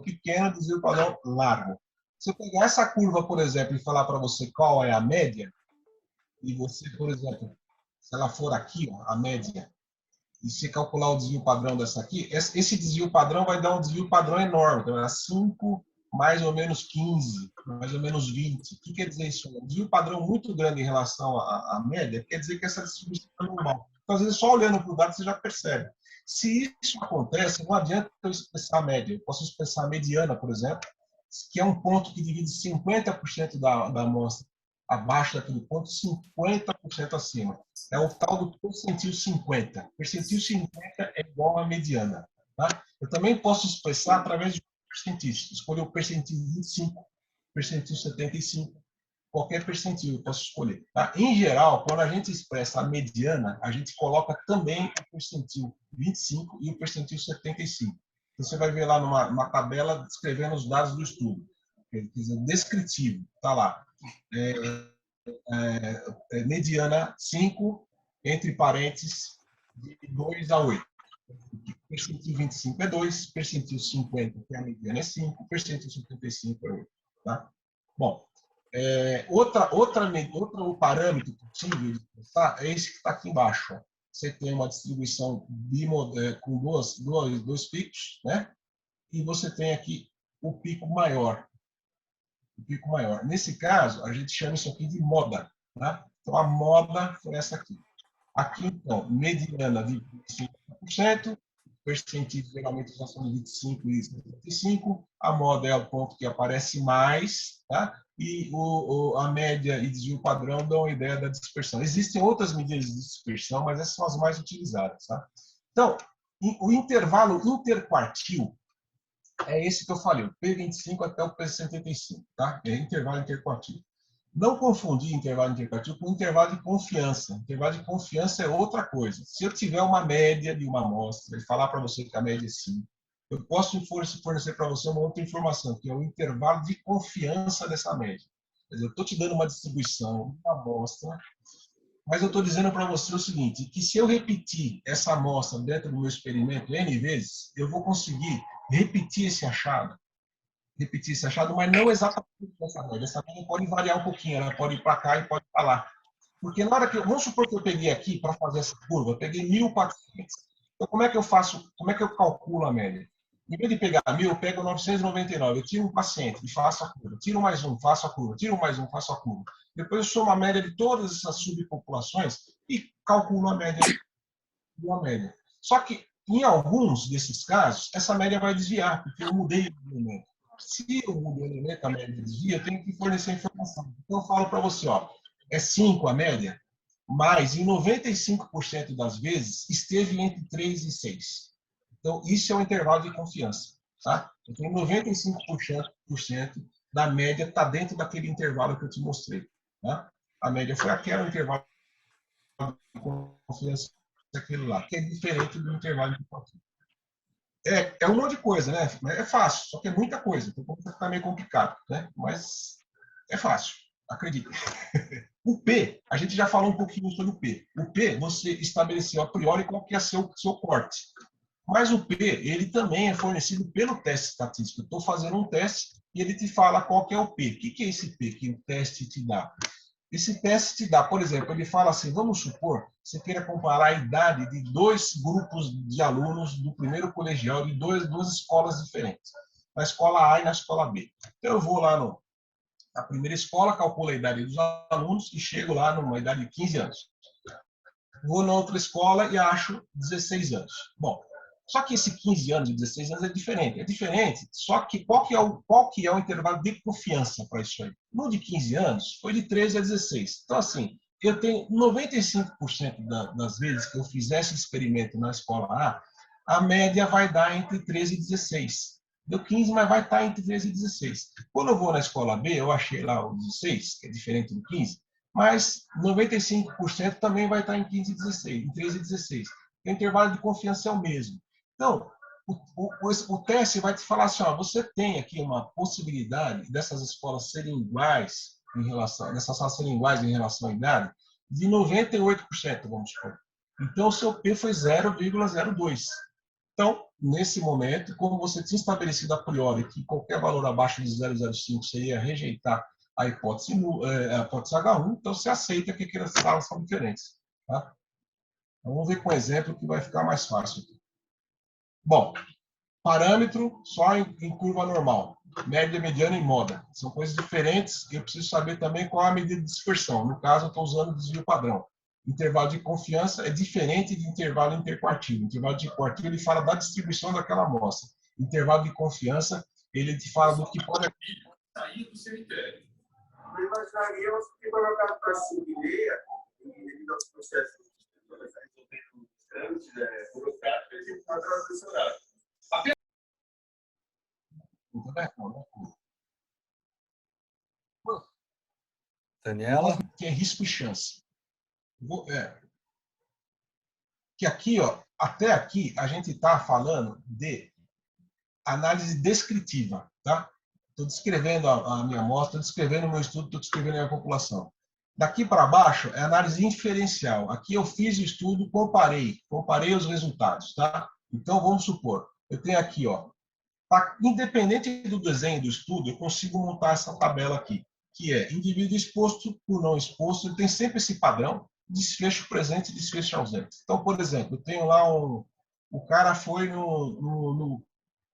pequeno, desvio padrão largo. Se eu pegar essa curva, por exemplo, e falar para você qual é a média, e você, por exemplo, se ela for aqui, ó, a média, e se calcular o desvio padrão dessa aqui, esse desvio padrão vai dar um desvio padrão enorme, então é 5, mais ou menos 15, mais ou menos 20. O que quer dizer isso? Um desvio padrão muito grande em relação à média, quer dizer que essa distribuição é normal. Então, às vezes, só olhando para o dado, você já percebe. Se isso acontece, não adianta eu expressar a média. Eu posso expressar a mediana, por exemplo, que é um ponto que divide 50% da amostra abaixo daquele ponto, 50% acima. É o tal do percentil 50. Percentil 50 é igual à mediana. Tá? Eu também posso expressar através de percentis. Escolher o percentil 25, percentil 75, qualquer percentil eu posso escolher. Tá? Em geral, quando a gente expressa a mediana, a gente coloca também o percentil 25 e o percentil 75. Então, você vai ver lá numa tabela descrevendo os dados do estudo. Quer dizer, descritivo, está lá. Mediana 5, entre parênteses, de 2 a 8. Percentil 25 é 2, percentil 50, que é a mediana, é 5, percentil 75 é 8. Tá? Bom, outro parâmetro possível de pensar é esse que está aqui embaixo. Ó. Você tem uma distribuição com dois picos, né? E você tem aqui o pico maior. O pico maior. Nesse caso, a gente chama isso aqui de moda. Tá? Então, a moda foi essa aqui. Aqui, então, mediana de 25%, percentil geralmente já são 25 e 75%, a moda é o ponto que aparece mais, tá? E a média e desvio padrão dão a ideia da dispersão. Existem outras medidas de dispersão, mas essas são as mais utilizadas. Tá? Então, o intervalo interquartil é esse que eu falei, o P25 até o P75, tá? É intervalo interquartil. Não confundir intervalo interquartil com intervalo de confiança. Intervalo de confiança é outra coisa. Se eu tiver uma média de uma amostra e falar para você que a média é 5, eu posso fornecer para você uma outra informação, que é o intervalo de confiança dessa média. Quer dizer, eu estou te dando uma distribuição, uma amostra, mas eu estou dizendo para você o seguinte, que se eu repetir essa amostra dentro do meu experimento N vezes, eu vou conseguir repetir esse achado, mas não exatamente essa média. Essa média pode variar um pouquinho, ela pode ir para cá e pode ir para lá. Porque na hora que vamos supor que eu peguei aqui para fazer essa curva, eu peguei 1.000 pacientes. Então, como é que eu faço, como é que eu calculo a média? Em vez de pegar 1.000, eu pego 999, eu tiro um paciente e faço a curva, tiro mais um, faço a curva, tiro mais um, faço a curva. Depois eu somo a média de todas essas subpopulações e calculo a média. Só que, em alguns desses casos, essa média vai desviar, porque eu mudei o elemento. Se eu mudei o elemento, a média desvia, eu tenho que fornecer informação. Então, eu falo para você, ó, é 5 a média, mas em 95% das vezes esteve entre 3 e 6. Então, isso é o intervalo de confiança. Tá? Então, 95% da média está dentro daquele intervalo que eu te mostrei. Tá? A média foi aquela, o intervalo de confiança aquele lá, que é diferente do intervalo de confiança. É um monte de coisa, né? É fácil, só que é muita coisa. Então, está meio complicado, né? Mas é fácil, acredita. O P, a gente já falou um pouquinho sobre o P. O P, você estabeleceu a priori qual que é seu corte. Mas o P, ele também é fornecido pelo teste estatístico. Eu estou fazendo um teste e ele te fala qual que é o P. O que é esse P que o teste te dá? Esse teste te dá, por exemplo, ele fala assim, vamos supor, você queira comparar a idade de dois grupos de alunos do primeiro colegial de duas escolas diferentes, na escola A e na escola B. Então, eu vou lá na primeira escola, calculo a idade dos alunos e chego lá numa idade de 15 anos. Vou na outra escola e acho 16 anos. Bom, só que esse 15 anos e 16 anos é diferente. É diferente, só que qual que é o intervalo de confiança para isso aí? No de 15 anos, foi de 13 a 16. Então, assim, eu tenho 95% das vezes que eu fizer esse experimento na escola A média vai dar entre 13 e 16. Deu 15, mas vai estar entre 13 e 16. Quando eu vou na escola B, eu achei lá o 16, que é diferente do 15, mas 95% também vai estar em 15 e 16, em 13 e 16. O intervalo de confiança é o mesmo. Então, o teste vai te falar assim, ó, você tem aqui uma possibilidade dessas escolas serem iguais dessas salas serem iguais em relação à idade, de 98%, vamos supor. Então, o seu P foi 0,02. Então, nesse momento, como você tinha estabelecido a priori que qualquer valor abaixo de 0,05 você ia rejeitar a hipótese, a hipótese H1, então você aceita que aquelas salas são diferentes. Tá? Então, vamos ver com um exemplo que vai ficar mais fácil. Bom, parâmetro só em curva normal, média, mediana e moda. São coisas diferentes. Eu preciso saber também qual é a medida de dispersão. No caso, eu estou usando desvio padrão. Intervalo de confiança é diferente de intervalo interquartil. Intervalo de quartil ele fala da distribuição daquela amostra. Intervalo de confiança ele te fala do que pode sair do cemitério. Eu imaginaríamos que colocar para 5,5 e devido aos processos que começar resolvendo os trâmites burocráticos, ele tem que atrasar esse horário. Daniela? Que é risco e chance. Que aqui, ó, até aqui, a gente está falando de análise descritiva, tá? Estou descrevendo a minha amostra, estou descrevendo o meu estudo, estou descrevendo a minha população. Daqui para baixo é análise inferencial. Aqui eu fiz o estudo, comparei os resultados, tá? Então, vamos supor, eu tenho aqui, ó, independente do desenho do estudo, eu consigo montar essa tabela aqui, que é indivíduo exposto por não exposto, ele tem sempre esse padrão, desfecho presente e desfecho ausente. Então, por exemplo, eu tenho lá o cara foi no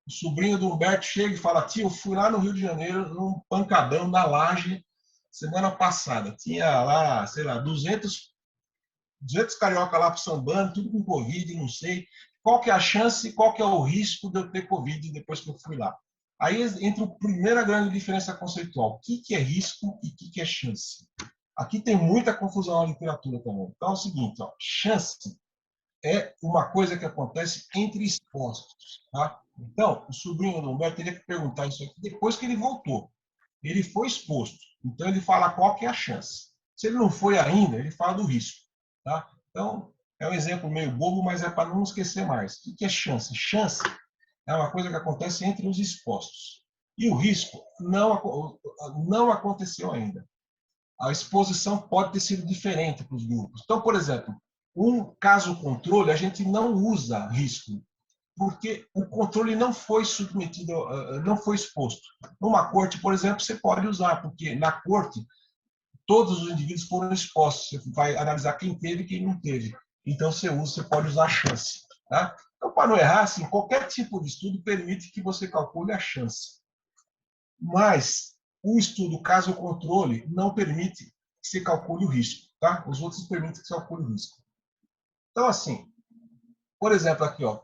o sobrinho do Humberto chega e fala: tio, eu fui lá no Rio de Janeiro, num pancadão, na Laje, semana passada. Tinha lá, sei lá, 200 carioca lá pro sambando, tudo com Covid, não sei. Qual que é a chance, qual que é o risco de eu ter Covid depois que eu fui lá? Aí entra a primeira grande diferença conceitual. O que é risco e o que é chance? Aqui tem muita confusão na literatura também. Então é o seguinte, ó, chance é uma coisa que acontece entre expostos. Tá? Então, o sobrinho do Humberto teria que perguntar isso aqui depois que ele voltou. Ele foi exposto. Então, ele fala qual que é a chance. Se ele não foi ainda, ele fala do risco. Tá? Então, é um exemplo meio bobo, mas é para não esquecer mais. O que é chance? Chance é uma coisa que acontece entre os expostos. E o risco não aconteceu ainda. A exposição pode ter sido diferente para os grupos. Então, por exemplo, um caso controle, a gente não usa risco, porque o controle não foi submetido, não foi exposto. Numa corte, por exemplo, você pode usar, porque na corte todos os indivíduos foram expostos. Você vai analisar quem teve e quem não teve. Então você pode usar a chance. Tá? Então, para não errar, assim, qualquer tipo de estudo permite que você calcule a chance. Mas o estudo caso controle não permite que se calcule o risco. Tá? Os outros permitem que se calcule o risco. Então, assim, por exemplo, aqui, ó,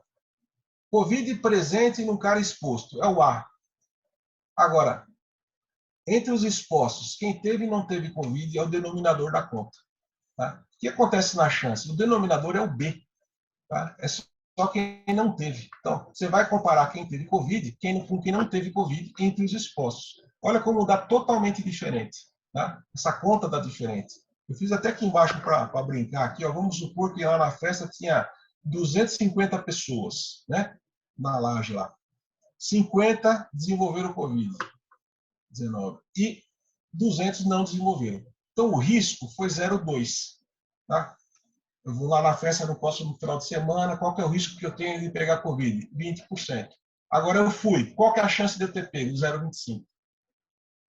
Covid presente num cara exposto, é o A. Agora, entre os expostos, quem teve e não teve Covid é o denominador da conta. Tá? O que acontece na chance? O denominador é o B. Tá? É só quem não teve. Então, você vai comparar quem teve Covid com quem não teve Covid entre os expostos. Olha como dá totalmente diferente. Tá? Essa conta dá diferente. Eu fiz até aqui embaixo para brincar. Aqui, ó, vamos supor que lá na festa tinha 250 pessoas, né? Na laje lá. 50 desenvolveram Covid-19 e 200 não desenvolveram. Então, o risco foi 0,2. Tá? Eu vou lá na festa no próximo final de semana, qual que é o risco que eu tenho de pegar Covid? 20%. Agora eu fui, qual que é a chance de eu ter pego? 0,25.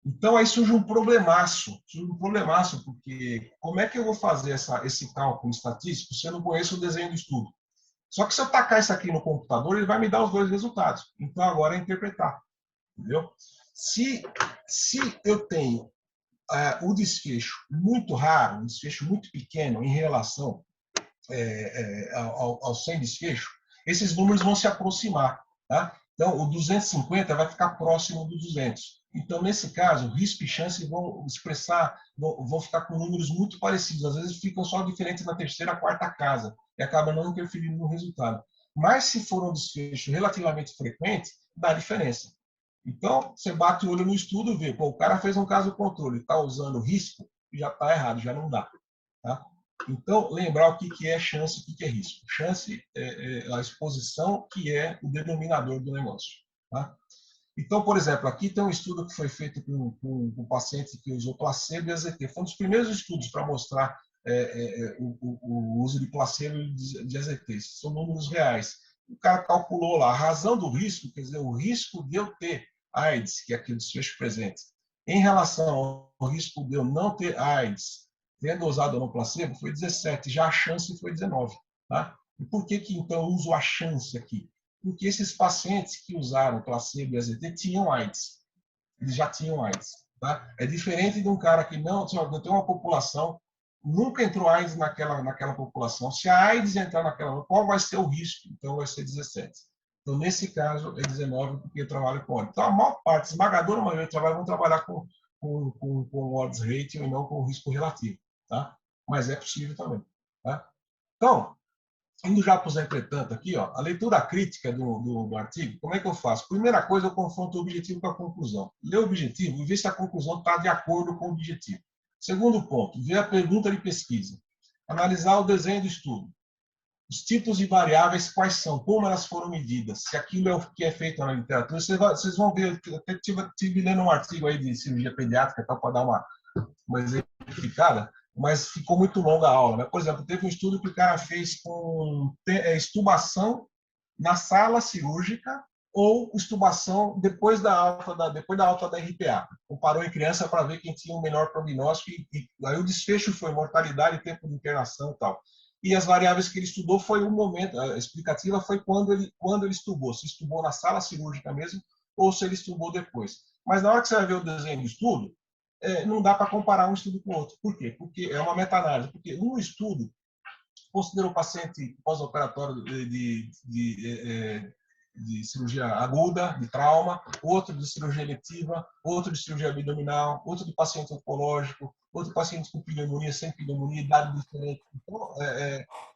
Então aí surge um problemaço, porque como é que eu vou fazer esse cálculo estatístico se eu não conheço o desenho do estudo? Só que se eu tacar isso aqui no computador, ele vai me dar os dois resultados. Então agora é interpretar, entendeu? Se eu tenho o desfecho muito raro, um desfecho muito pequeno em relação ao sem desfecho, esses números vão se aproximar. Tá? Então, o 250 vai ficar próximo do 200. Então, nesse caso, risco e chance vão vão ficar com números muito parecidos. Às vezes ficam só diferentes na terceira, quarta casa, e acaba não interferindo no resultado. Mas, se for um desfecho relativamente frequente, dá diferença. Então, você bate o olho no estudo e vê, pô, o cara fez um caso controle, está usando risco, já está errado, já não dá. Tá? Então, lembrar o que é chance e o que é risco. Chance é a exposição, que é o denominador do negócio. Tá? Então, por exemplo, aqui tem um estudo que foi feito com um paciente que usou placebo e AZT. Foi um dos primeiros estudos para mostrar o uso de placebo e de AZT. São números reais. o cara calculou lá a razão do risco, quer dizer, o risco de eu ter AIDS, que é aquele desfecho presente, em relação ao risco de eu não ter AIDS, tendo usado no placebo, foi 17, já a chance foi 19. Tá? E por que então eu uso a chance aqui? Porque esses pacientes que usaram placebo e AZT tinham AIDS. Eles já tinham AIDS. Tá? É diferente de um cara que não tem uma população, nunca entrou AIDS naquela população. Se a AIDS entrar naquela, qual vai ser o risco? Então vai ser 17. Então, nesse caso, é 19, porque eu trabalho com odds. Então, a maior parte, esmagadora maioria, vão trabalhar com odds ratio e não com risco relativo. Tá? Mas é possível também. Tá? Então, indo já para os entretanto aqui, ó, a leitura crítica do artigo, como é que eu faço? Primeira coisa, eu confronto o objetivo com a conclusão. Lê o objetivo e vê se a conclusão está de acordo com o objetivo. Segundo ponto, ver a pergunta de pesquisa. Analisar o desenho do estudo. Os tipos de variáveis, quais são, como elas foram medidas, se aquilo é o que é feito na literatura. Vocês vão ver, eu até tive lendo um artigo aí de cirurgia pediátrica para dar uma exemplificada, mas ficou muito longa a aula. Né? Por exemplo, teve um estudo que o cara fez com extubação na sala cirúrgica ou extubação depois da alta da RPA. Comparou em criança para ver quem tinha o menor prognóstico e aí o desfecho foi mortalidade, tempo de internação e tal. E as variáveis que ele estudou foi o momento, a explicativa foi quando ele estubou, se estubou na sala cirúrgica mesmo ou se ele estubou depois. Mas na hora que você vai ver o desenho do estudo, não dá para comparar um estudo com o outro. Por quê? Porque é uma meta-análise. Porque um estudo considerou o paciente pós-operatório de cirurgia aguda, de trauma, outro de cirurgia eletiva, outro de cirurgia abdominal, outro de paciente oncológico, outro paciente com pneumonia, sem pneumonia, idade diferente. Então,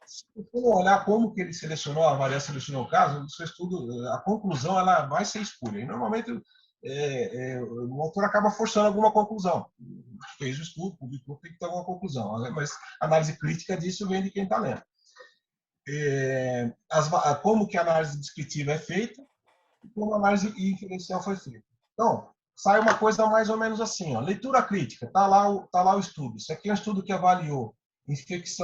se você olhar como que ele selecionou, a avaliar, selecionou o caso, o seu estudo, a conclusão ela vai ser espúria. E, normalmente, o autor acaba forçando alguma conclusão. Fez o estudo, publicou, tem que ter alguma conclusão. Mas a análise crítica disso vem de quem está lendo. Como que a análise descritiva é feita e como a análise inferencial foi feita. Então, sai uma coisa mais ou menos assim, ó, leitura crítica, está lá o estudo. Isso aqui é um estudo que avaliou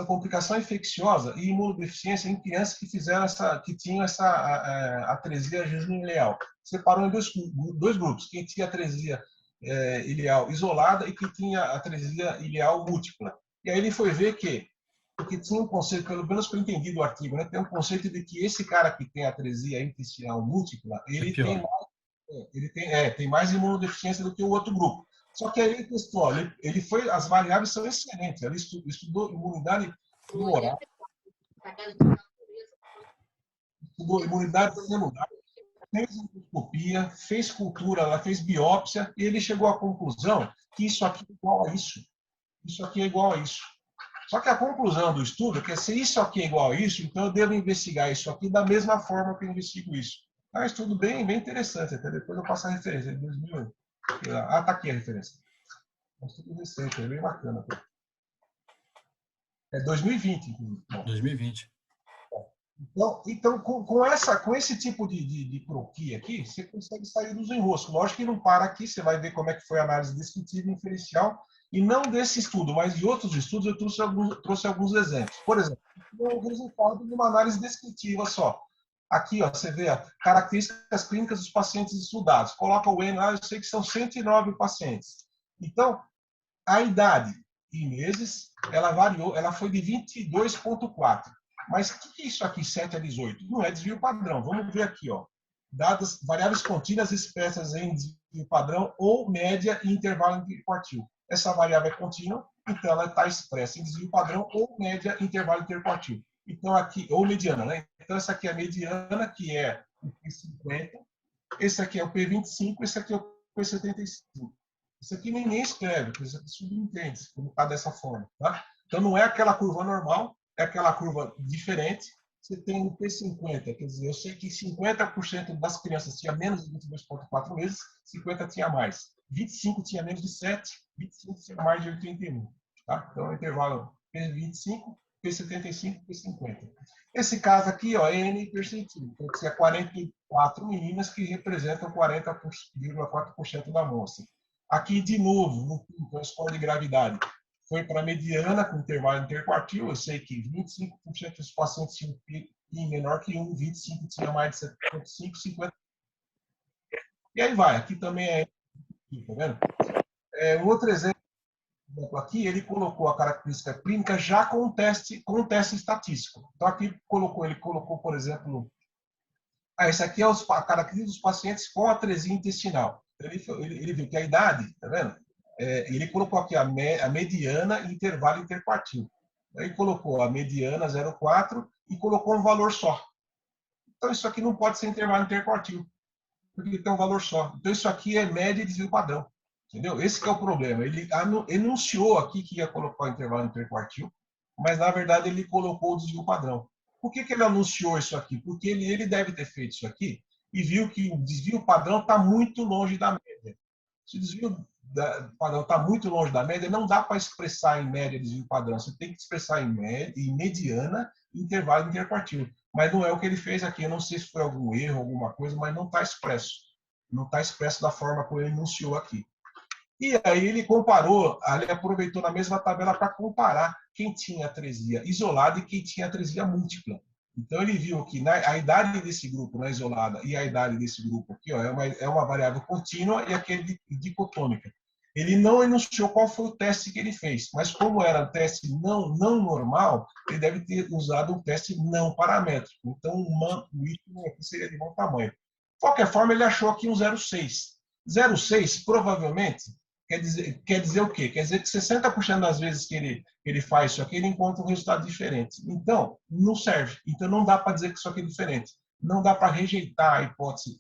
complicação infecciosa e imunodeficiência em crianças que tinham essa atresia jejuno-ileal. Separou em dois grupos, quem tinha atresia ileal isolada e quem tinha atresia ileal múltipla. E aí ele foi ver que porque tinha um conceito, pelo menos que eu entendi do artigo, né, tem um conceito de que esse cara que tem atresia intestinal múltipla, ele tem mais imunodeficiência do que o outro grupo. Só que aí ele testou, as variáveis são excelentes. Ele estudou imunidade tumoral, estudou imunidade celular, fez endoscopia, fez cultura, ela fez biópsia, e ele chegou à conclusão que isso aqui é igual a isso. Isso aqui é igual a isso. Só que a conclusão do estudo é que se isso aqui é igual a isso, então eu devo investigar isso aqui da mesma forma que eu investigo isso. É um estudo bem interessante, até depois eu passo a referência, de 2000. Está aqui a referência. É um estudo recente, é bem bacana. É 2020. Bom. 2020. Então com esse tipo de croquis aqui, você consegue sair dos enroscos. Lógico que não para aqui, você vai ver como é que foi a análise descritiva e inferencial, e não desse estudo, mas de outros estudos, eu trouxe alguns exemplos. Por exemplo, o resultado de uma análise descritiva só. Aqui, ó, você vê características clínicas dos pacientes estudados. Coloca o N lá, eu sei que são 109 pacientes. Então, a idade em meses, ela variou, ela foi de 22,4. Mas o que é isso aqui, 7 a 18? Não é desvio padrão. Vamos ver aqui, ó. Dadas variáveis contínuas expressas em desvio padrão ou média e intervalo interquartil. Essa variável é contínua, então ela está expressa em desvio padrão ou média e intervalo interquartil. Então aqui, ou mediana, né? Então essa aqui é a mediana, que é o P50. Esse aqui é o P25, esse aqui é o P75. Isso aqui ninguém escreve, isso aqui subentende, como está dessa forma. Tá? Então não é aquela curva normal, é aquela curva diferente. Você tem o P50, quer dizer, eu sei que 50% das crianças tinha menos de 22,4 meses, 50 tinha mais. 25 tinha menos de 7, 25 tinha mais de 81. Tá? Então, é o intervalo P25, P75, P50. Esse caso aqui, ó, é N percentil. Então, é 44 meninas que representam 40,4% da amostra. Aqui, de novo, no escola de gravidade, foi para a mediana com intervalo interquartil. Eu sei que 25% dos pacientes tinham e menor que 1, 25 tinha mais de 75, 50. E aí vai, aqui também é, tá vendo? Um outro exemplo aqui, ele colocou a característica clínica já com um teste estatístico. Então aqui ele colocou, por exemplo, esse aqui é a característica dos pacientes com atresia intestinal. Ele viu que a idade, tá vendo? Ele colocou aqui a mediana e intervalo interquartil. Aí colocou a mediana 0,4 e colocou um valor só. Então isso aqui não pode ser intervalo interquartil, porque tem um valor só. Então isso aqui é média e desvio padrão. Entendeu? Esse que é o problema. Ele enunciou aqui que ia colocar o intervalo interquartil, mas na verdade ele colocou o desvio padrão. Por que ele anunciou isso aqui? Porque ele deve ter feito isso aqui e viu que o desvio padrão está muito longe da média. Se o desvio padrão está muito longe da média, não dá para expressar em média desvio padrão. Você tem que expressar em mediana e intervalo interquartil. Mas não é o que ele fez aqui. Eu não sei se foi algum erro, alguma coisa, mas não está expresso. Não está expresso da forma como ele enunciou aqui. E aí ele comparou, ele aproveitou na mesma tabela para comparar quem tinha atresia isolada e quem tinha atresia múltipla. Então ele viu que a idade desse grupo na isolada e a idade desse grupo aqui é uma variável contínua e aquele dicotômica. Ele não enunciou qual foi o teste que ele fez, mas como era um teste não normal, ele deve ter usado um teste não paramétrico. Então o item aqui seria de bom tamanho. De qualquer forma, ele achou aqui um 0,6. 0,6 provavelmente quer dizer o quê? Quer dizer que 60% das vezes que ele faz isso aqui, ele encontra um resultado diferente. Então, não serve. Então, não dá para dizer que isso aqui é diferente. Não dá para rejeitar a hipótese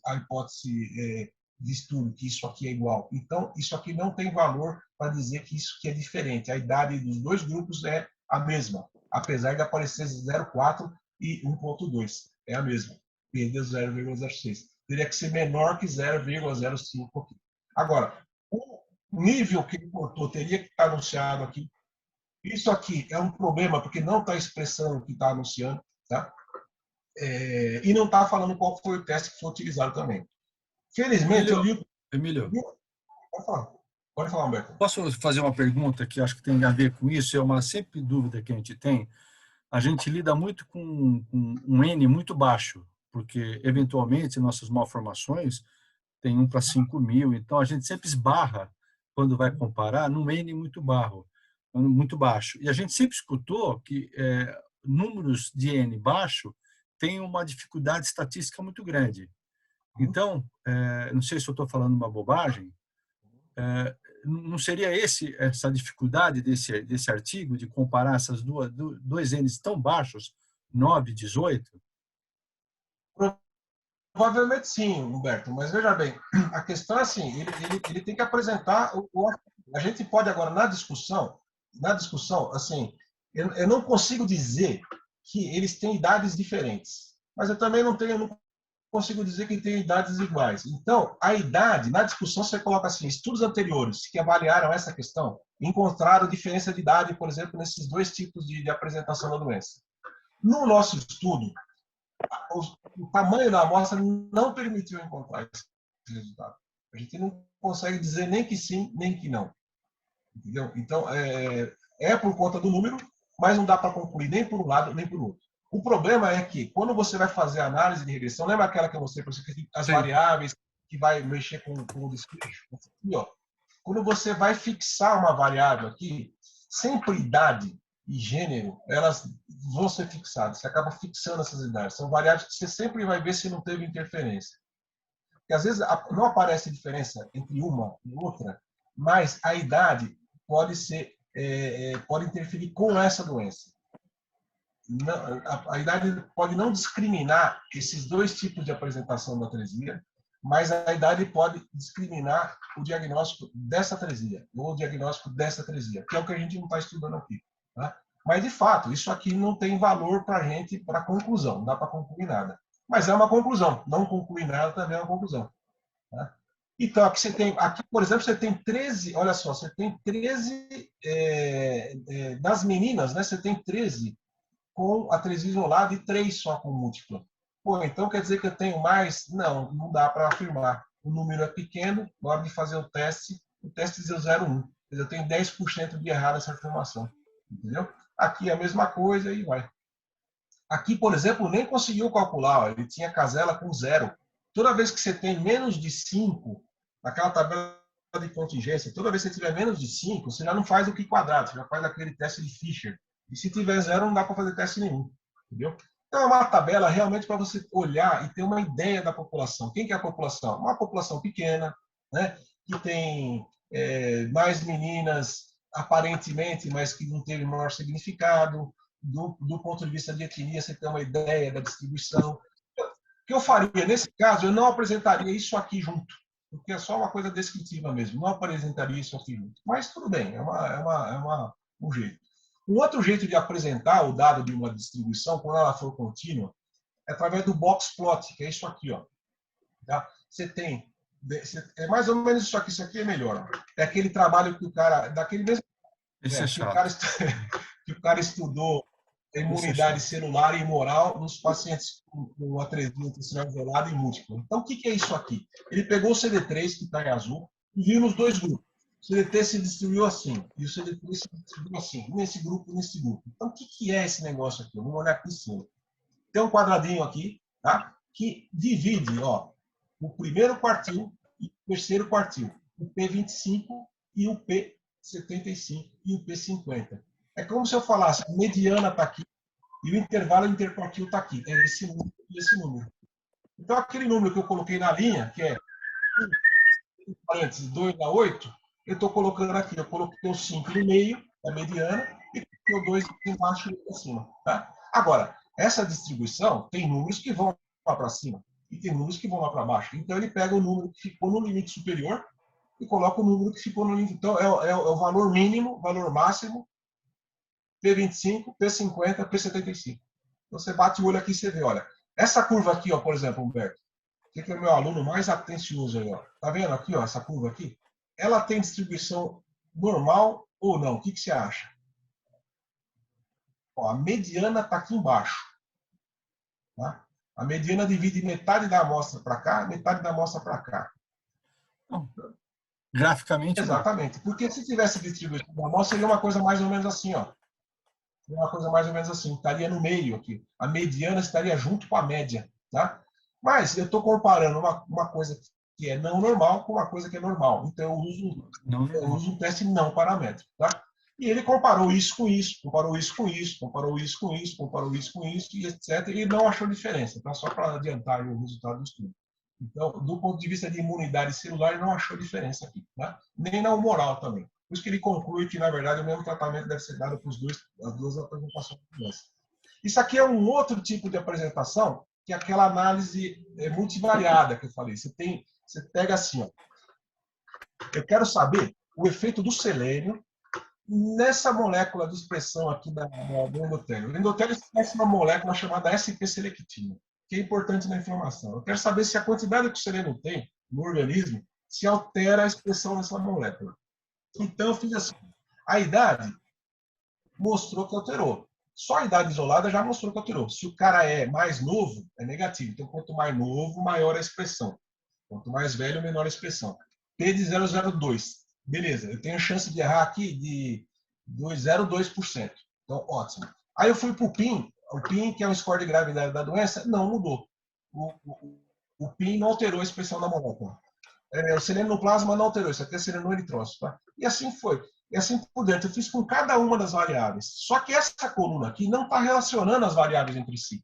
de estudo, que isso aqui é igual. Então, isso aqui não tem valor para dizer que isso aqui é diferente. A idade dos dois grupos é a mesma, apesar de aparecer 0,4 e 1,2. É a mesma. Perdeu 0,06. Teria que ser menor que 0,05 aqui. Agora, o nível que ele cortou teria que estar anunciado aqui. Isso aqui é um problema, porque não está expressando o que está anunciando, tá? E não está falando qual foi o teste que foi utilizado também. Felizmente, eu li... Emílio, Pode falar, Humberto. posso fazer uma pergunta que acho que tem a ver com isso? É uma sempre dúvida que a gente tem. A gente lida muito com um N muito baixo, porque, eventualmente, nossas malformações têm 1 para 5.000, então a gente sempre esbarra, quando vai comparar, num N muito baixo. E a gente sempre escutou que números de N baixo têm uma dificuldade estatística muito grande. Então, não sei se eu estou falando uma bobagem, não seria essa dificuldade desse artigo de comparar essas dois N's tão baixos, 9 e 18? Provavelmente sim, Humberto, mas veja bem, a questão é assim, ele tem que apresentar a gente pode agora na discussão, assim, eu não consigo dizer que eles têm idades diferentes, mas eu também não consigo dizer que têm idades iguais. Então, a idade, na discussão você coloca assim, estudos anteriores que avaliaram essa questão encontraram diferença de idade, por exemplo, nesses dois tipos de apresentação da doença. No nosso estudo, o tamanho da amostra não permitiu encontrar esse resultado. A gente não consegue dizer nem que sim, nem que não. Entendeu? Então, por conta do número, mas não dá para concluir nem por um lado, nem por outro. O problema é que, quando você vai fazer a análise de regressão, lembra aquela que eu mostrei para você, as variáveis que vai mexer com o desfecho? Aqui, ó, quando você vai fixar uma variável aqui, sempre idade e gênero, elas vão ser fixadas. Você acaba fixando essas idades. São variáveis que você sempre vai ver se não teve interferência. Porque às vezes não aparece diferença entre uma e outra, mas a idade pode interferir com essa doença. A idade pode não discriminar esses dois tipos de apresentação da atresia, mas a idade pode discriminar o diagnóstico dessa atresia, ou o diagnóstico dessa atresia, que é o que a gente não está estudando aqui. Tá? Mas, de fato, isso aqui não tem valor para a gente, para conclusão, não dá para concluir nada. Mas é uma conclusão, não concluir nada também é uma conclusão. Tá? Então, aqui, por exemplo, você tem 13, olha só, você tem 13, das meninas, né, você tem 13 com atresia isolada e 3 só com múltipla. Pô, então quer dizer que eu tenho mais? Não, não dá para afirmar. O número é pequeno, na hora de fazer o teste deu 0,1. Eu tenho 10% de errado nessa afirmação. Entendeu? Aqui é a mesma coisa e vai. Aqui, por exemplo, nem conseguiu calcular, ó, ele tinha casela com 0. Toda vez que você tem menos de 5, naquela tabela de contingência, toda vez que você tiver menos de 5, você já não faz o que quadrado, você já faz aquele teste de Fisher. E se tiver 0, não dá para fazer teste nenhum. Entendeu? Então, é uma tabela realmente para você olhar e ter uma ideia da população. Quem que é a população? Uma população pequena, né, que tem mais meninas, aparentemente, mas que não teve maior significado. Do ponto de vista de etnia, você tem uma ideia da distribuição. O que eu faria nesse caso, eu não apresentaria isso aqui junto, porque é só uma coisa descritiva mesmo, não apresentaria isso aqui junto. Mas tudo bem, um jeito. Um outro jeito de apresentar o dado de uma distribuição, quando ela for contínua, é através do box plot, que é isso aqui. Ó. Tá? Você tem, é mais ou menos isso aqui é melhor. É aquele trabalho que o cara, daquele mesmo Esse é que chato. que o cara estudou imunidade celular e moral nos pacientes com atresia intestinal isolada e múltipla. Então, o que é isso aqui? Ele pegou o CD3, que está em azul, e viu nos dois grupos. O CD3 se distribuiu assim, e o CD3 se distribuiu assim, nesse grupo e nesse grupo. Então, o que é esse negócio aqui? Vamos olhar aqui em cima. Tem um quadradinho aqui, tá? Que divide ó, o primeiro quartil e o terceiro quartil, o P25 e o P75 e o P50. É como se eu falasse, a mediana está aqui e o intervalo interquartil está aqui. É esse número e esse número. Então, aquele número que eu coloquei na linha, que é 2 a 8, eu estou colocando aqui. Eu coloquei o 5 no meio, a mediana, e coloquei o 2 embaixo e acima. Tá? Agora, essa distribuição tem números que vão lá para cima e tem números que vão lá para baixo. Então, ele pega o número que ficou no limite superior e coloca o número que ficou no limite. Então, é o valor mínimo, valor máximo, P25, P50, P75. Você bate o olho aqui e você vê, olha, essa curva aqui, ó, por exemplo, Humberto, que é o meu aluno mais atencioso aí, ó. Tá vendo aqui, ó, essa curva aqui? Ela tem distribuição normal ou não? O que você acha? Ó, a mediana está aqui embaixo. Tá? A mediana divide metade da amostra para cá, metade da amostra para cá. Não. Graficamente, não. Exatamente. Porque se tivesse distribuição da amostra, seria uma coisa mais ou menos assim, ó. Uma coisa mais ou menos assim, estaria no meio aqui. A mediana estaria junto com a média, tá? Mas eu estou comparando uma coisa que é não normal com uma coisa que é normal. Então eu uso um teste não paramétrico, tá? E ele comparou isso com isso, comparou isso com isso, comparou isso com isso, comparou isso com isso, e etc. E não achou diferença, tá? Só para adiantar o resultado do estudo. Então, do ponto de vista de imunidade celular, ele não achou diferença aqui, tá? Nem na humoral também. Por isso que ele conclui que, na verdade, o mesmo tratamento deve ser dado para as duas apresentações da doença. Isso aqui é um outro tipo de apresentação, que é aquela análise multivariada que eu falei. Você pega assim, ó. Eu quero saber o efeito do selênio nessa molécula de expressão aqui do endotélio. O endotélio expressa uma molécula chamada SP-selectina, que é importante na inflamação. Eu quero saber se a quantidade que o selênio tem no organismo se altera a expressão dessa molécula. Então, eu fiz assim. A idade mostrou que alterou. Só a idade isolada já mostrou que alterou. Se o cara é mais novo, é negativo. Então, quanto mais novo, maior a expressão. Quanto mais velho, menor a expressão. P de 0,02. Beleza, eu tenho chance de errar aqui de 0,2%. Então, ótimo. Aí eu fui para o PIN. O PIN, que é o score de gravidade da doença, não mudou. O PIN não alterou a expressão da molécula. O selênio no plasma não alterou. Isso aqui é selênio no eritrócito. Tá? E assim foi. E assim por dentro. Eu fiz com cada uma das variáveis. Só que essa coluna aqui não está relacionando as variáveis entre si.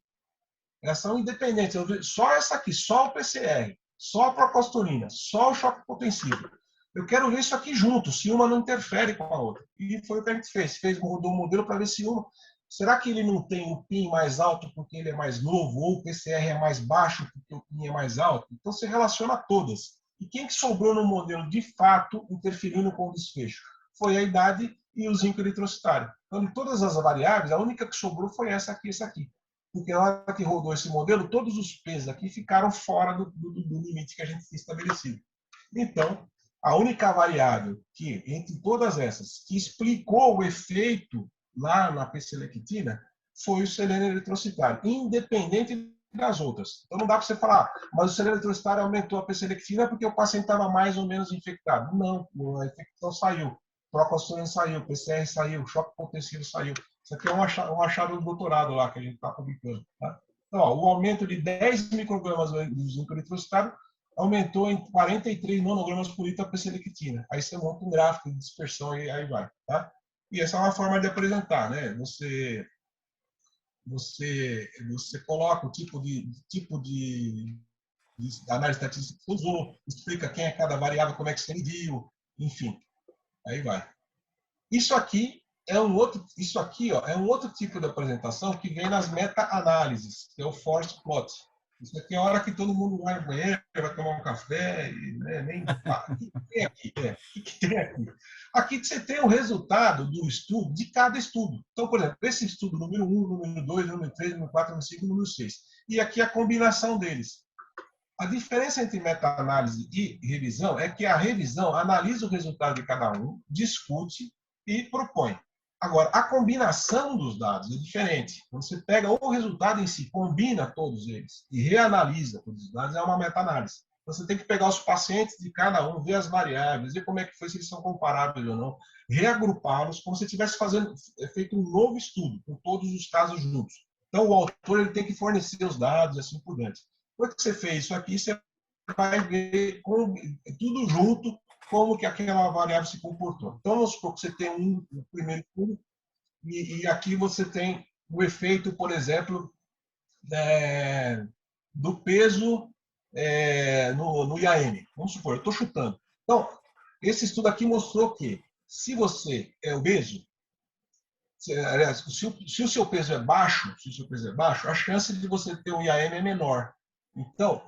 Elas são independentes. Só essa aqui, só o PCR, só a procalcitonina, só o choque potensivo. Eu quero ver isso aqui junto, se uma não interfere com a outra. E foi o que a gente fez. Rodou o modelo para ver se uma... Será que ele não tem o PIN mais alto porque ele é mais novo? Ou o PCR é mais baixo porque o PIN é mais alto? Então, você relaciona todas. E quem que sobrou no modelo, de fato, interferindo com o desfecho? Foi a idade e o zinco eritrocitário. Então, de todas as variáveis, a única que sobrou foi essa aqui e essa aqui. Porque na hora que rodou esse modelo, todos os P's aqui ficaram fora do limite que a gente tinha estabelecido. Então, a única variável que, entre todas essas, que explicou o efeito lá na P-selectina foi o selênio eritrocitário, independente das outras. Então não dá para você falar, mas o selênio eritrocitário aumentou a P-selectina porque o paciente estava mais ou menos infectado. Não, a infecção saiu, procalcitonina saiu, PCR saiu, choque potensivo saiu. Isso aqui é um achado do doutorado lá que a gente está publicando. Tá? Então, ó, o aumento de 10 microgramas do zinco eritrocitado aumentou em 43 nanogramas por litro a perselectina. Aí você monta um gráfico de dispersão e aí vai. Tá? E essa é uma forma de apresentar, né? Você coloca o tipo de análise estatística que você usou, explica quem é cada variável, como é que você mediu, enfim, aí vai. Isso aqui ó, é um outro tipo de apresentação que vem nas meta-análises, que é o forest plot. Isso aqui é a hora que todo mundo vai no banheiro, vai tomar um café, e, né, nem... o que tem aqui? O que tem aqui? Aqui você tem o resultado do estudo, de cada estudo. Então, por exemplo, esse estudo número 1, número 2, número 3, número 4, número 5, número 6. E aqui a combinação deles. A diferença entre meta-análise e revisão é que a revisão analisa o resultado de cada um, discute e propõe. Agora, a combinação dos dados é diferente. Quando você pega o resultado em si, combina todos eles e reanalisa todos os dados, é uma meta-análise. Você tem que pegar os pacientes de cada um, ver as variáveis, ver como é que foi, se eles são comparáveis ou não, reagrupá-los, como se estivesse feito um novo estudo, com todos os casos juntos. Então, o autor ele tem que fornecer os dados e assim por diante. Depois que você fez isso aqui, você vai ver tudo junto como que aquela variável se comportou. Então, vamos supor que você tem um primeiro estudo e aqui você tem o efeito, por exemplo, do peso no IAM. Vamos supor, eu estou chutando. Então, esse estudo aqui mostrou que se você é obeso, se o seu peso é baixo, a chance de você ter um IAM é menor. Então,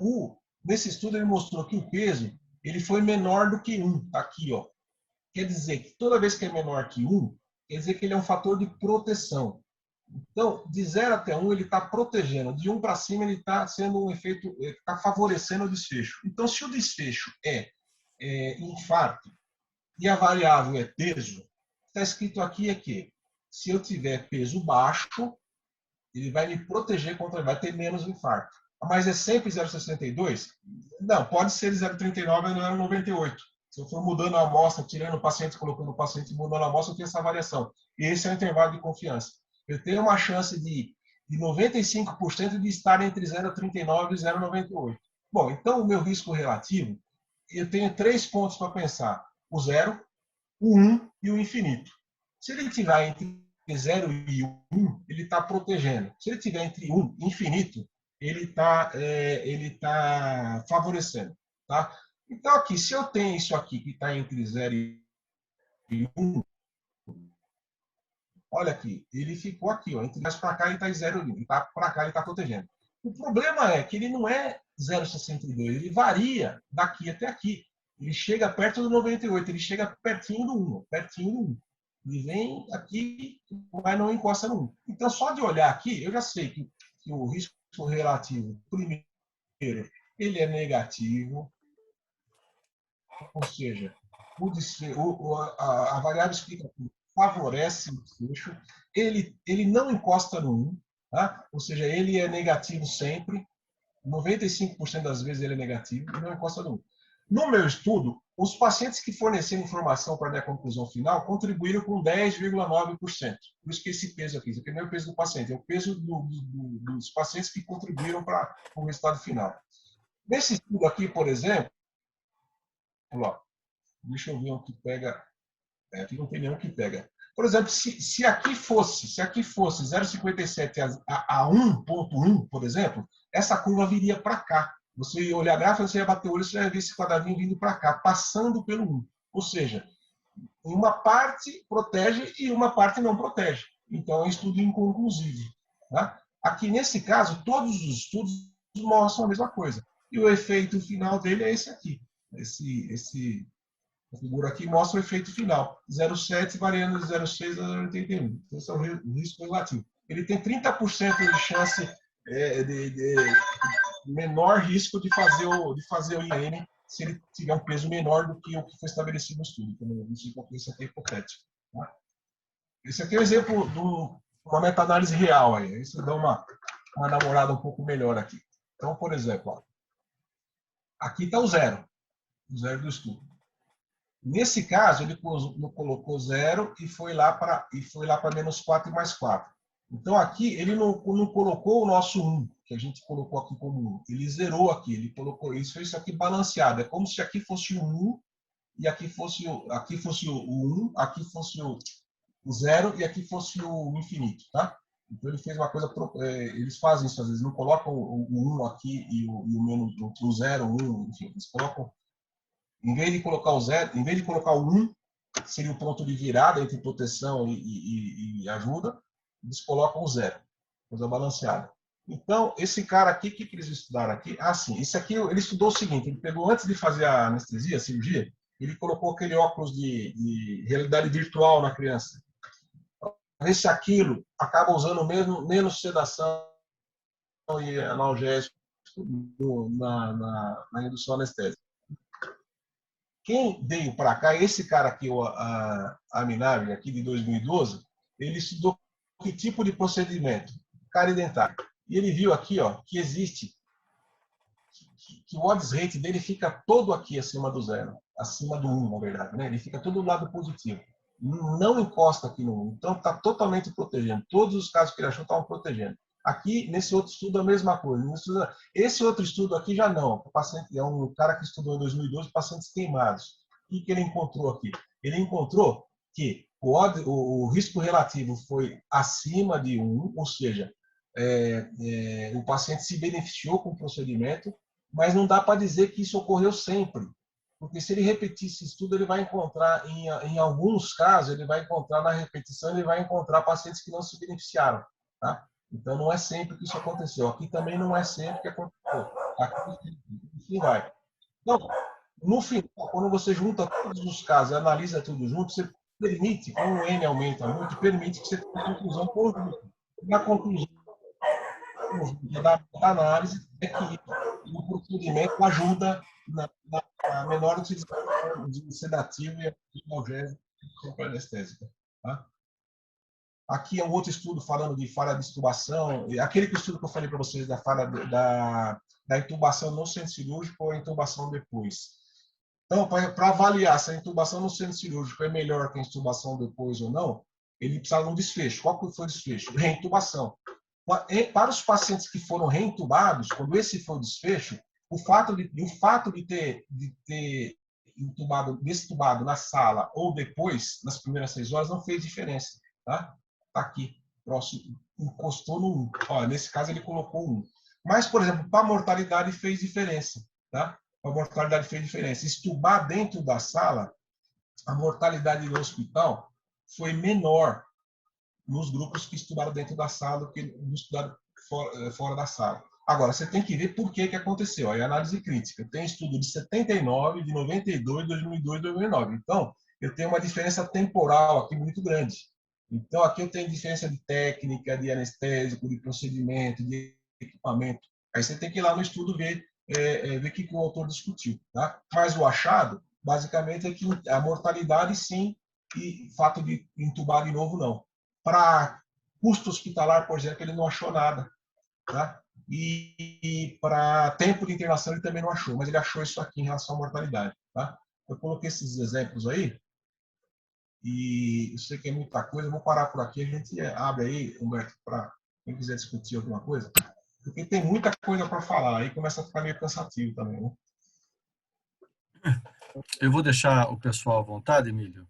nesse estudo ele mostrou que o peso ele foi menor do que 1. Tá aqui, ó. Quer dizer que toda vez que é menor que 1, quer dizer que ele é um fator de proteção. Então, de 0 até 1, ele está protegendo. De 1 para cima, ele está sendo um efeito, está favorecendo o desfecho. Então, se o desfecho é infarto e a variável é peso, está escrito aqui é que se eu tiver peso baixo, ele vai me proteger contra, vai ter menos infarto. Mas é sempre 0,62? Não, pode ser 0,39 ou 0,98. Se eu for mudando a amostra, tirando o paciente, colocando o paciente, mudando a amostra, eu tenho essa variação. E esse é o intervalo de confiança. Eu tenho uma chance de 95% de estar entre 0,39 e 0,98. Bom, então o meu risco relativo, eu tenho 3 pontos para pensar. O 0, o 1 e o infinito. Se ele estiver entre 0 e 1, ele está protegendo. Se ele estiver entre 1 e infinito, ele está favorecendo. Tá? Então, aqui, se eu tenho isso aqui que está entre 0 e 1, olha aqui, ele ficou aqui, ó, entre mais para cá ele está em 0 e 1, tá, para cá ele está protegendo. O problema é que ele não é 0,62, ele varia daqui até aqui. Ele chega perto do 98, ele chega pertinho do 1, pertinho do 1. Ele vem aqui, mas não encosta no 1. Então, só de olhar aqui, eu já sei que o risco relativo, primeiro, ele é negativo, ou seja, a variável explicativa favorece o desfecho, ele não encosta no 1, tá? Ou seja, ele é negativo sempre, 95% das vezes ele é negativo e não encosta no 1. No meu estudo, os pacientes que forneceram informação para a minha conclusão final contribuíram com 10,9%. Por isso que esse peso aqui, esse aqui não é o peso do paciente, é o peso dos pacientes que contribuíram para o resultado final. Nesse estudo aqui, por exemplo, ó, deixa eu ver o que pega. Aqui não tem nenhum que pega. Por exemplo, se aqui fosse 0,57 a 1,1, por exemplo, essa curva viria para cá. Você ia olhar a gráfica, você ia bater o olho, você ia ver esse quadradinho vindo para cá, passando pelo 1. Ou seja, uma parte protege e uma parte não protege. Então, é um estudo inconclusivo. Tá? Aqui, nesse caso, todos os estudos mostram a mesma coisa. E o efeito final dele é esse aqui. A figura aqui mostra o efeito final. 0,7 variando de 0,6 a 0,81. Então, esse é o risco relativo. Ele tem 30% de chance de menor risco de fazer o IAM se ele tiver um peso menor do que o que foi estabelecido no estudo. Como isso aqui é hipotético. Tá? Esse aqui é um exemplo de uma meta-análise real. Aí. Isso dá uma namorada um pouco melhor aqui. Então, por exemplo, ó, aqui está o zero do estudo. Nesse caso, ele colocou 0 e foi lá para menos 4 e mais 4. Então, aqui, ele não colocou o nosso 1, que a gente colocou aqui como 1. Ele zerou aqui, ele colocou isso, isso aqui balanceado. É como se aqui fosse o 1 e aqui fosse o 1, aqui fosse o 0 e aqui fosse o infinito, tá? Então, ele fez uma coisa... eles fazem isso, às vezes, não colocam o 1 aqui e o menos, o 0, o 1, enfim, eles colocam... Em vez de colocar o 0, em vez de colocar o 1, seria o ponto de virada entre proteção e ajuda, eles colocam o 0, coisa balanceada. Então, esse cara aqui, o que eles estudaram aqui? Ah, sim, esse aqui, ele estudou o seguinte, ele pegou, antes de fazer a anestesia, a cirurgia, ele colocou aquele óculos de realidade virtual na criança. Para ver se aquilo acaba usando menos sedação e analgésico na indução anestésica. Quem veio para cá, esse cara aqui, a Minardi, aqui de 2012, ele estudou que tipo de procedimento? Cárie dentária. E ele viu aqui, ó, que existe, que o odds rate dele fica todo aqui acima do 0, acima do 1, na verdade, né? Ele fica todo do lado positivo. Não encosta aqui no 1. Então, está totalmente protegendo. Todos os casos que ele achou estavam protegendo. Aqui, nesse outro estudo, a mesma coisa. Esse outro estudo aqui já não. O paciente é um cara que estudou em 2012 pacientes queimados. O que ele encontrou aqui? Ele encontrou que o risco relativo foi acima de 1, ou seja, o paciente se beneficiou com o procedimento, mas não dá para dizer que isso ocorreu sempre. Porque se ele repetir esse estudo, ele vai encontrar, em alguns casos, ele vai encontrar na repetição, ele vai encontrar pacientes que não se beneficiaram. Tá? Então, não é sempre que isso aconteceu. Aqui também não é sempre que aconteceu. Aqui, enfim, vai. Então, no final, quando você junta todos os casos e analisa tudo junto, você permite, como o N aumenta muito, permite que você tenha uma conclusão conjunta. Na conclusão da análise é que o procedimento ajuda na menor utilização de sedativo e analgésico para anestésica. Tá? Aqui é um outro estudo falando de falha de intubação. Aquele estudo que eu falei para vocês da falha da intubação no centro cirúrgico ou a intubação depois. Então, para avaliar se a intubação no centro cirúrgico é melhor que a intubação depois ou não, ele precisa de um desfecho. Qual que foi o desfecho? Reintubação. Para os pacientes que foram reintubados, quando esse foi o desfecho, o fato de ter destubado na sala ou depois, nas primeiras 6 horas, não fez diferença. Tá? Tá aqui, próximo, encostou no 1. Ó, nesse caso, ele colocou 1. Mas, por exemplo, para a mortalidade fez diferença. Tá? A mortalidade fez diferença. Estubar dentro da sala, a mortalidade no hospital foi menor nos grupos que estudaram dentro da sala do que nos que estudaram fora da sala. Agora, você tem que ver por que aconteceu. Aí, análise crítica. Tem estudo de 79, de 92, 2002, 2009. Então, eu tenho uma diferença temporal aqui muito grande. Então, aqui eu tenho diferença de técnica, de anestésico, de procedimento, de equipamento. Aí você tem que ir lá no estudo ver o que o autor discutiu. Tá? Mas o achado, basicamente, é que a mortalidade, sim, e fato de intubar de novo, não. Para custo hospitalar, por exemplo, ele não achou nada. Tá? E para tempo de internação ele também não achou, mas ele achou isso aqui em relação à mortalidade. Tá? Eu coloquei esses exemplos aí, e eu sei que é muita coisa, eu vou parar por aqui, a gente abre aí, Humberto, para quem quiser discutir alguma coisa, porque tem muita coisa para falar, aí começa a ficar meio cansativo também. Né? Eu vou deixar o pessoal à vontade, Emílio,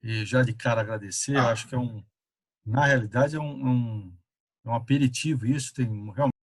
e já de cara agradecer, eu acho que na realidade é um aperitivo isso, tem realmente